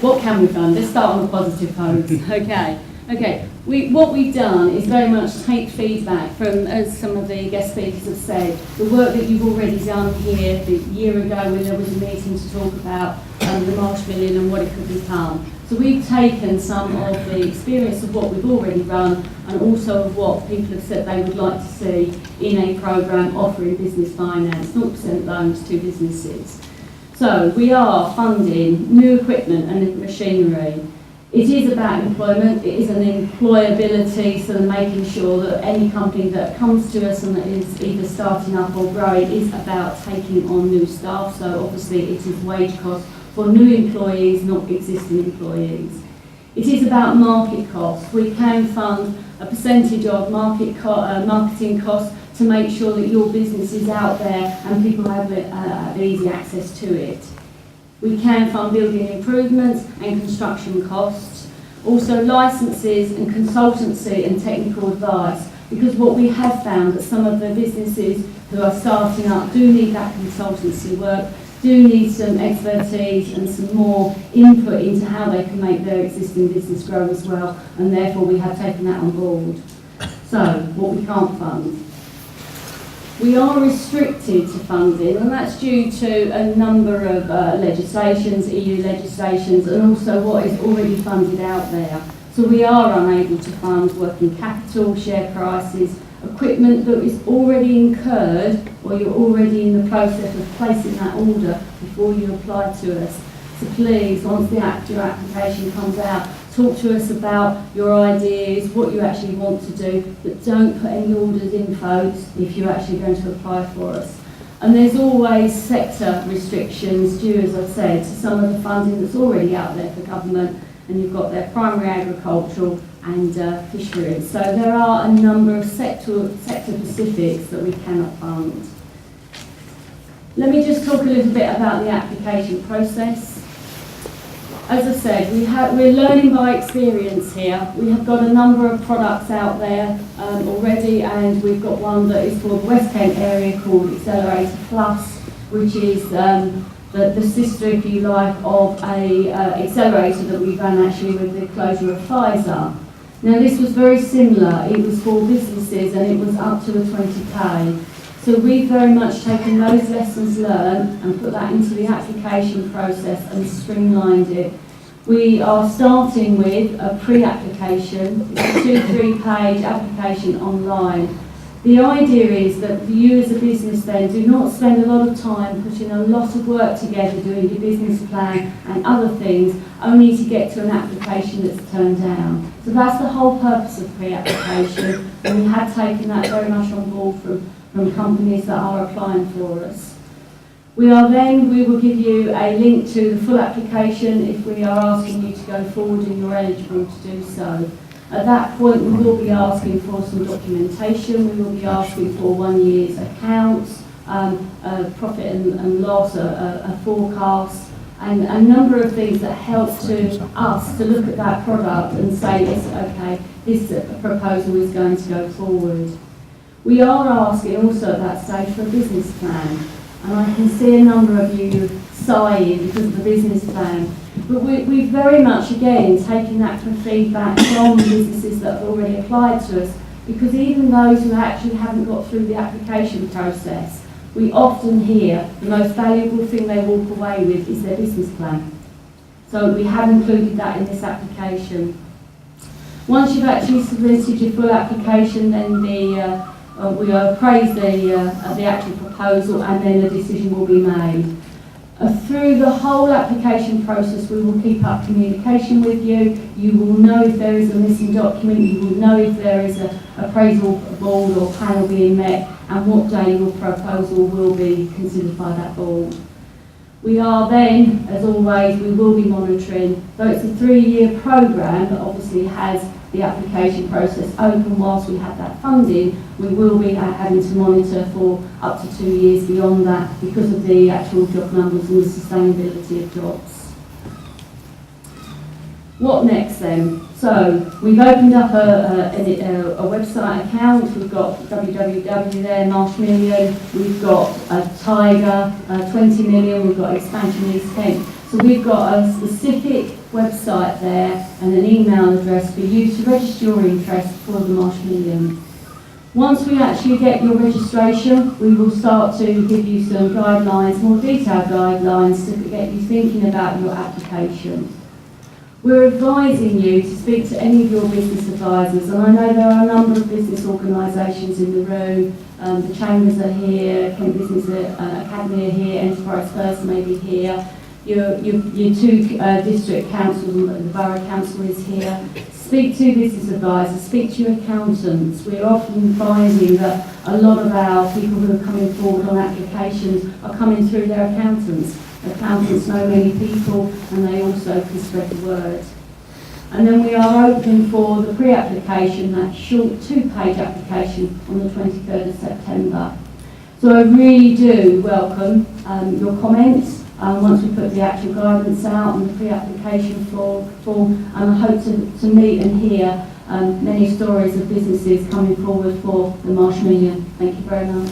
what can we fund? Let's start on the positive notes. Okay. What we've done is very much take feedback from, as some of the guest speakers have said, the work that you've already done here the year ago when there was a meeting to talk about the Marsh Million and what it could become. So we've taken some of the experience of what we've already run and also of what people have said they would like to see in a programme offering business finance, 0% loans to businesses. So we are funding new equipment and machinery. It is about employment, it is an employability, so making sure that any company that comes to us and that is either starting up or growing is about taking on new staff, so obviously it is wage costs for new employees, not existing employees. It is about market costs. We can fund a percentage of marketing costs to make sure that your business is out there and people have easy access to it. We can fund building improvements and construction costs, also licences and consultancy and technical advice, because what we have found that some of the businesses who are starting up do need that consultancy work, do need some expertise and some more input into how they can make their existing business grow as well, and therefore we have taken that on board. So, what we can't fund. We are restricted to funding, and that's due to a number of legislations, EU legislations, and also what is already funded out there. So we are unable to fund working capital, share prices, equipment that is already incurred, or you're already in the process of placing that order before you apply to us. So please, once your application comes out, talk to us about your ideas, what you actually want to do, but don't put any orders in, folks, if you're actually going to apply for us. And there's always sector restrictions due, as I've said, to some of the funding that's already out there for government, and you've got their primary agricultural and fisheries. So there are a number of sector specifics that we cannot fund. Let me just talk a little bit about the application process. As I said, we're learning by experience here. We have got a number of products out there already, and we've got one that is for the West Kent area called Accelerator Plus, which is the sister, if you like, of a accelerator that we ran actually with the closure of Pfizer. Now this was very similar. It was for businesses and it was up to a 20k. So we've very much taken those lessons learned and put that into the application process and streamlined it. We are starting with a pre-application. It's a 2-3 page application online. The idea is that you as a business then do not spend a lot of time putting a lot of work together doing your business plan and other things only to get to an application that's turned down. So that's the whole purpose of pre-application, and we have taken that very much on board from companies that are applying for us. We will give you a link to the full application if we are asking you to go forward and you're eligible to do so. At that point we will be asking for some documentation, we will be asking for 1 year's accounts, profit and loss, a forecast, and a number of things that help to us to look at that product and say, yes, okay, this proposal is going to go forward. We are asking also at that stage for a business plan, and I can see a number of you sighing because of the business plan. But we've very much, again, taken that from feedback from businesses that have already applied to us, because even those who actually haven't got through the application process, we often hear the most valuable thing they walk away with is their business plan. So we have included that in this application. Once you've actually submitted your full application, then we appraise the actual proposal, and then a decision will be made. Through the whole application process, we will keep up communication with you. You will know if there is a missing document, you will know if there is an appraisal board or panel being met, and what day your proposal will be considered by that board. We are then, as always, we will be monitoring. Though it's a 3-year programme that obviously has the application process open whilst we have that funding, we will be having to monitor for up to 2 years beyond that because of the actual job numbers and the sustainability of jobs. What next then? So we've opened up a website account. We've got www there, Marsh Million. We've got a Tiger, 20 million. We've got Expansion East Kent. So we've got a specific website there and an email address for you to register your interest for the Marsh Million. Once we actually get your registration, we will start to give you some guidelines, more detailed guidelines to get you thinking about your application. We're advising you to speak to any of your business advisors, and I know there are a number of business organisations in the room. The Chambers are here, Kent Business Academy are here, Enterprise First may be here. Your two district councils, the Borough Council is here. Speak to business advisors, speak to your accountants. We're often finding that a lot of our people who are coming forward on applications are coming through their accountants. Accountants know many people and they also can spread the word. And then we are open for the pre-application, that short 2-page application on the 23rd of September. So I really do welcome your comments once we put the actual guidance out on the pre-application form, and I hope to meet and hear many stories of businesses coming forward for the Marsh Million. Thank you very much.